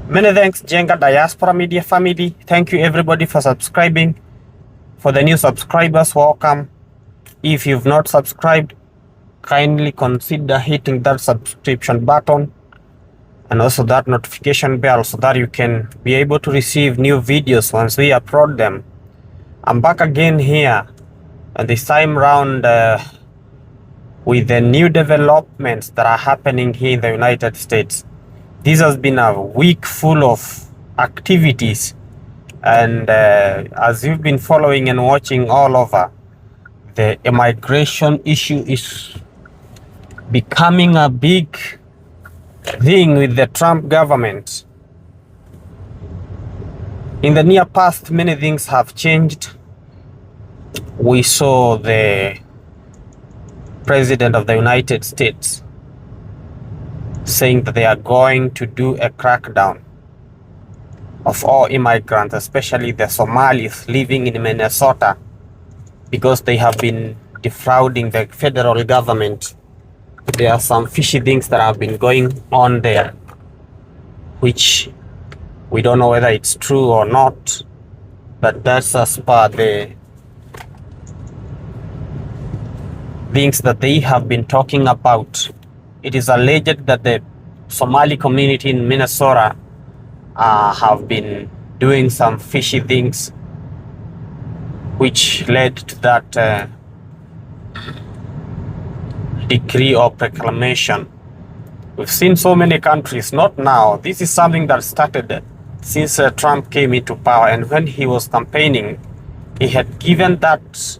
Many thanks, Jenga Diaspora Media family. Thank you everybody for subscribing. For the new subscribers, welcome. If you've not subscribed, kindly consider hitting that subscription button and also that notification bell so that you can be able to receive new videos once we upload them. I'm back again here, and this time round with the new developments that are happening here in the United States. This has been a week full of activities, and as you've been following and watching all over, the immigration issue is becoming a big thing with the Trump government. In the near past, many things have changed. We saw the President of the United States saying that they are going to do a crackdown of all immigrants, especially the Somalis living in Minnesota, because they have been defrauding the federal government. There are some fishy things that have been going on there, which we don't know whether it's true or not, but that's as per the things that they have been talking about. It is alleged that the Somali community in Minnesota have been doing some fishy things, which led to that decree or proclamation. We've seen so many countries, not now. This is something that started since Trump came into power, and when he was campaigning, he had given that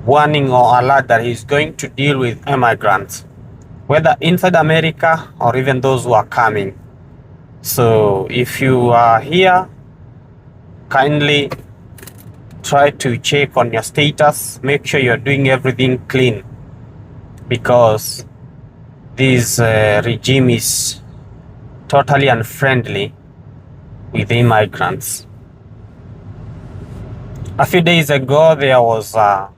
warning or alert that he's going to deal with immigrants, whether inside America or even those who are coming. So if you are here, kindly try to check on your status, make sure you're doing everything clean, because this regime is totally unfriendly with immigrants. A few days ago, there was a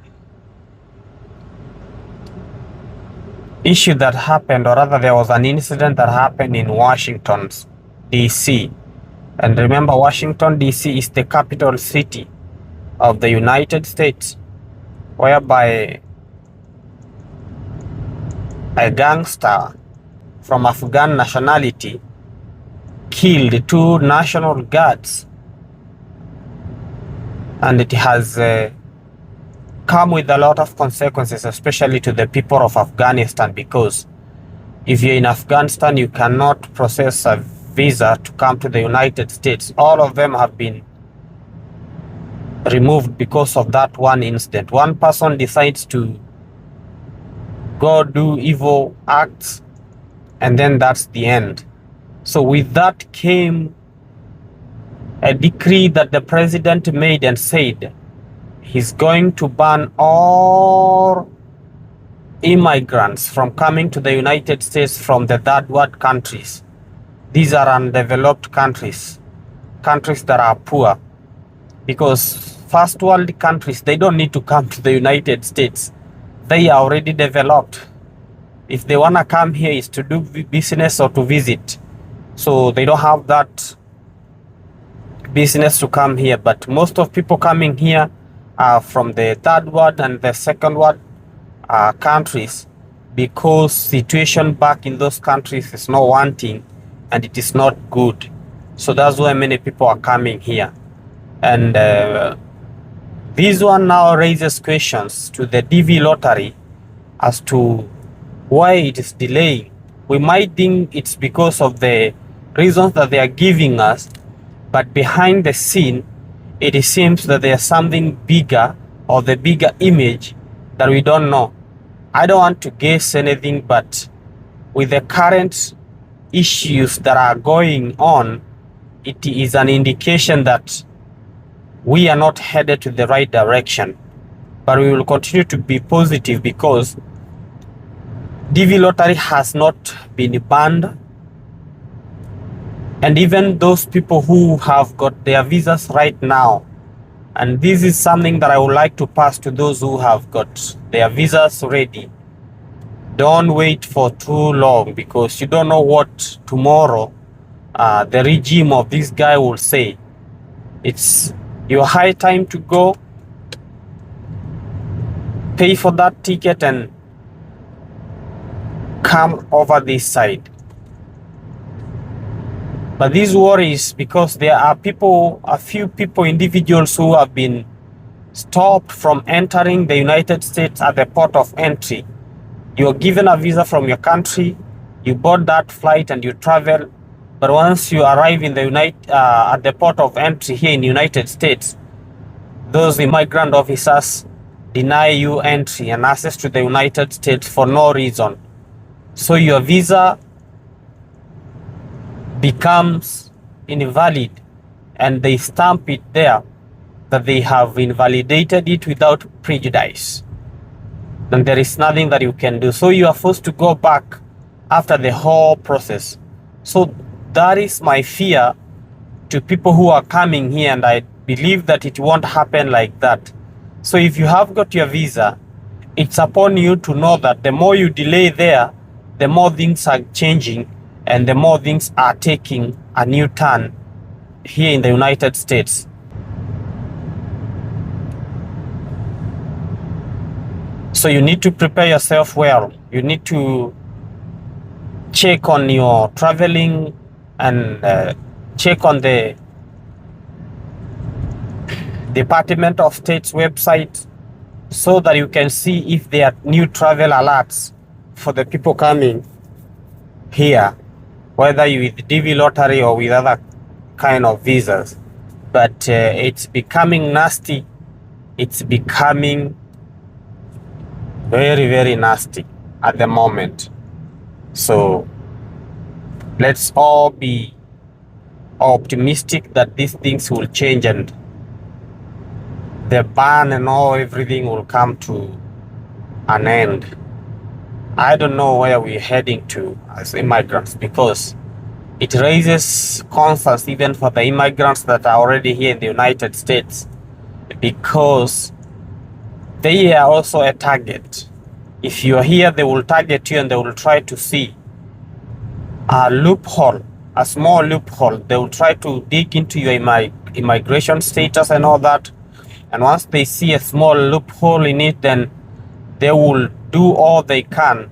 issue that happened, or rather there was an incident that happened in Washington, D.C. And remember, Washington, D.C. is the capital city of the United States, whereby a gangster from Afghan nationality killed 2 National Guards. And it has come with a lot of consequences, especially to the people of Afghanistan, because if you're in Afghanistan, you cannot process a visa to come to the United States. All of them have been removed because of that one incident. One person decides to go do evil acts, and then that's the end. So with that came a decree that the president made and said he's going to ban all immigrants from coming to the United States from the third world countries. These are undeveloped countries, countries that are poor, because first world countries, they don't need to come to the United States. They are already developed. If they want to come here, is to do business or to visit. So they don't have that business to come here. But most of people coming here are from the third world and the second world countries, because situation back in those countries is not wanting and it is not good. So that's why many people are coming here. And this one now raises questions to the DV lottery as to why it is delaying. We might think it's because of the reasons that they are giving us, but behind the scene, it seems that there's something bigger, or the bigger image that we don't know. I don't want to guess anything, but with the current issues that are going on, it is an indication that we are not headed to the right direction. But we will continue to be positive, because DV lottery has not been banned. And even those people who have got their visas right now, and this is something that I would like to pass to those who have got their visas ready. Don't wait for too long, because you don't know what tomorrow the regime of this guy will say, it's your high time to go, pay for that ticket and come over this side. But this worries because there are people, a few people, individuals who have been stopped from entering the United States at the port of entry. You're given a visa from your country, you board that flight and you travel. But once you arrive in the at the port of entry here in the United States, those immigrant officers deny you entry and access to the United States for no reason. So your visa becomes invalid and they stamp it there that they have invalidated it without prejudice. And there is nothing that you can do. So you are forced to go back after the whole process. So that is my fear to people who are coming here, and I believe that it won't happen like that. So if you have got your visa, it's upon you to know that the more you delay there, the more things are changing and the more things are taking a new turn here in the United States. So you need to prepare yourself well. You need to check on your traveling and check on the Department of State's website so that you can see if there are new travel alerts for the people coming here, whether you with DV lottery or with other kind of visas. But it's becoming nasty. It's becoming very, very nasty at the moment. So let's all be optimistic that these things will change and the ban and everything will come to an end. I don't know where we're heading to as immigrants, because it raises concerns even for the immigrants that are already here in the United States, because they are also a target. If you are here, they will target you and they will try to see a loophole, a small loophole. They will try to dig into your immigration status and all that. And once they see a small loophole in it, then they will do all they can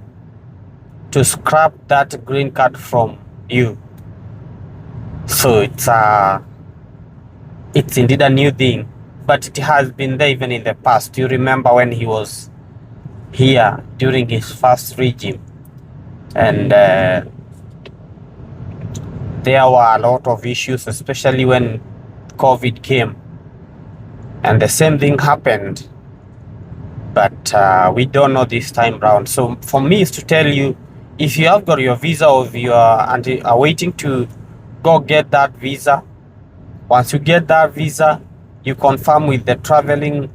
to scrap that green card from you. So it's indeed a new thing, but it has been there even in the past. You remember when he was here during his first regime, and there were a lot of issues, especially when COVID came, and the same thing happened. But we don't know this time round. So for me is to tell you, if you have got your visa or you are waiting to go get that visa, once you get that visa, you confirm with the traveling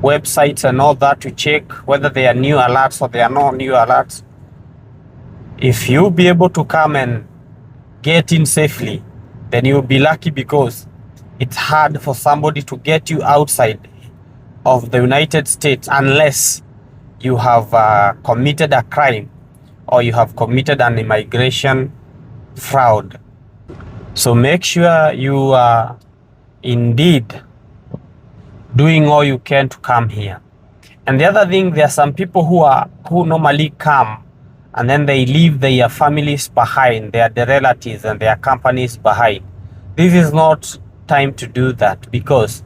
websites and all that to check whether they are new alerts or they are not new alerts. If you be able to come and get in safely, then you'll be lucky, because it's hard for somebody to get you outside of the United States unless you have committed a crime or you have committed an immigration fraud. So make sure you are indeed doing all you can to come here. And the other thing, there are some people who normally come and then they leave their families behind, their relatives and their companies behind. This is not time to do that, because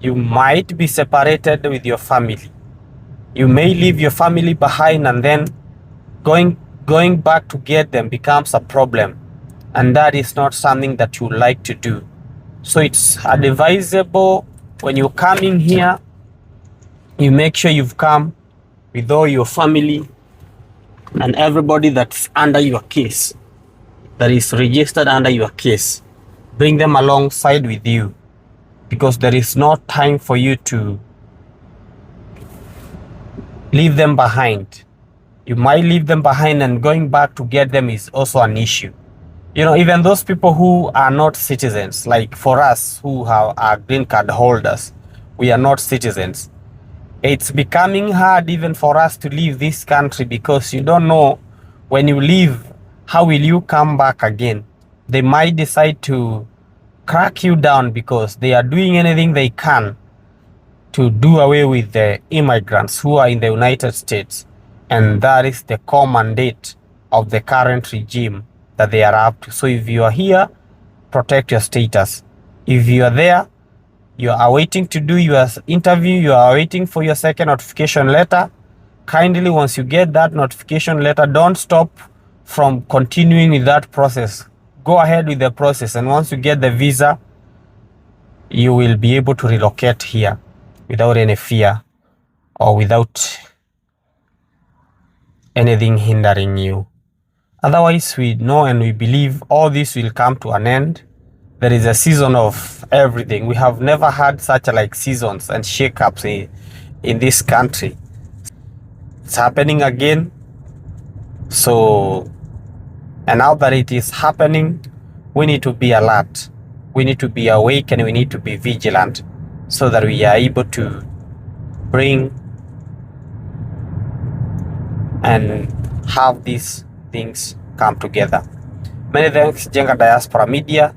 you might be separated with your family. You may leave your family behind, and then going back to get them becomes a problem, and that is not something that you like to do. So it's advisable when you're coming here, you make sure you've come with all your family and everybody that's under your case, that is registered under your case. Bring them alongside with you, because there is no time for you to leave them behind. You might leave them behind, and going back to get them is also an issue. You know, even those people who are not citizens, like for us who are green card holders, we are not citizens. It's becoming hard even for us to leave this country, because you don't know when you leave how will you come back again? They might decide to crack you down because they are doing anything they can to do away with the immigrants who are in the United States. And that is the core mandate of the current regime that they are up to. So if you are here, protect your status. If you are there, you are waiting to do your interview, you are waiting for your second notification letter, kindly, once you get that notification letter, don't stop from continuing with that process. Go ahead with the process, and once you get the visa, you will be able to relocate here without any fear or without anything hindering you. Otherwise, we know and we believe all this will come to an end. There is a season of everything. We have never had such like seasons and shakeups in this country. It's happening again. So, and now that it is happening, we need to be alert. We need to be awake and we need to be vigilant so that we are able to bring and have these things come together. Many thanks, Jenga Diaspora Media.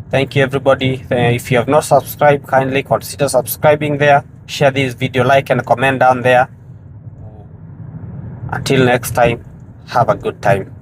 Thank you, everybody. If you have not subscribed, kindly consider subscribing there. Share this video, like and comment down there. Until next time, have a good time.